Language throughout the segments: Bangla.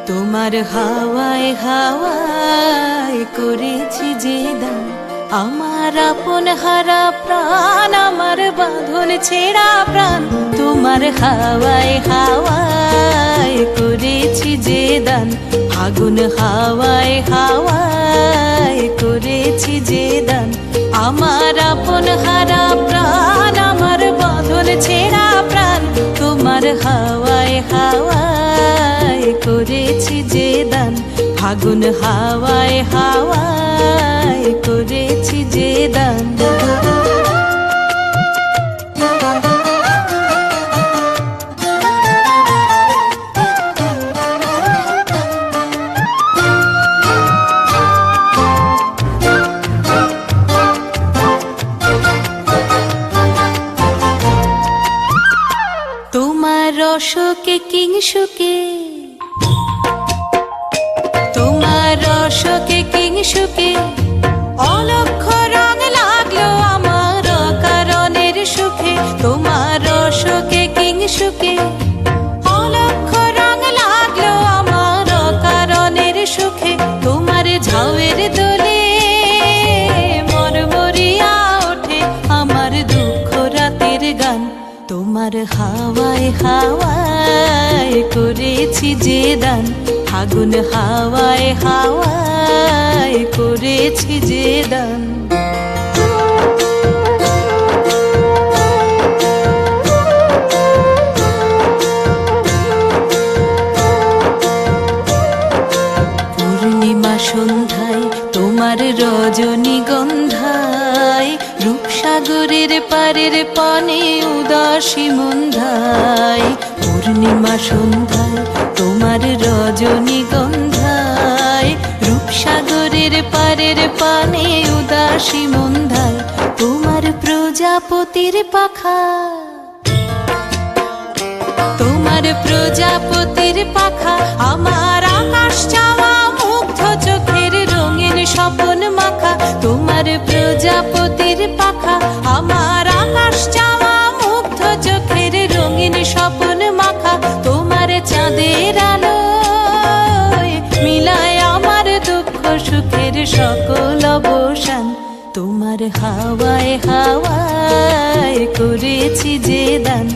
তোমার হাওয়ায় হাওয়ায় করেছি যে দান, আমার আপন হারা প্রাণ, আমার বাঁধন ছেঁড়া প্রাণ। তোমার হাওয়ায় হাওয়ায় করেছি যে দান, আগুন হাওয়ায় হাওয়ায় করেছি যে দান, আমার আপন হারা প্রাণ, আমার বাঁধন ছেঁড়া প্রাণ। তোমার হাওয়ায় হাওয়ায় করেছি যে দান, আগুন হাওয়ায় হাওয়ায় করেছি যে দান। তোমার রসকে কিংসুকে, তোমার রসকে কিংসুকে অলক্ষ রং লাগলো আমার কারণের সুখে। তোমার রসকে কিংসুকে অলক্ষ রং লাগলো আমার কারণের সুখে। তোমার ঝাউয়ের দোলে মরমরিয়া ওঠে আমার দুঃখ রাতের গান। তোমার হাওয়ায় হাওয়ায় করেছি যে দান, আগুন হাওয়ায় হাওয়ায় করেছি যে দান। পূর্ণিমা সন্ধ্যায় তোমার রজনীগন্ধায়, রূপসাগরের পারের পানে উদাসী মন্ধায়। পূর্ণিমা সন্ধ্যায় তোমার রজনীগন্ধায়, রূপসাগরের পারের পানে উদাসী মন্ধায়। তোমার প্রজাপতির পাখা, তোমার প্রজাপতির পাখা আমার আকাশ চাওয়া মুগ্ধ চোখের রঙিন স্বপন মাখা। তোমার প্রজাপতির পাখা আমার আকাশ চাওয়া মুগ্ধ চোখের রঙিন স্বপন মাখা। তোমার চাঁদের আলোয় মিলায় আমার দুঃখ সুখের সকল অবসান। তোমার হাওয়ায় হাওয়ায় করেছি যে দান,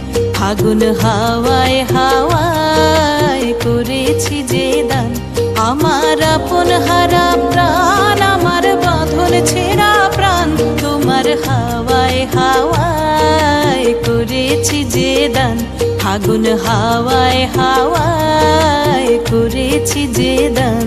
আগুন হাওয়ায় হাওয়ায় করেছি যে দান, আমার আপন হারা প্রাণ, আমার বাঁধন ছেঁড়া প্রাণ। তোমার হাওয়ায় হাওয়ায় করেছি যে দান, আগুন হাওয়ায় হাওয়ায় করেছি যে দান।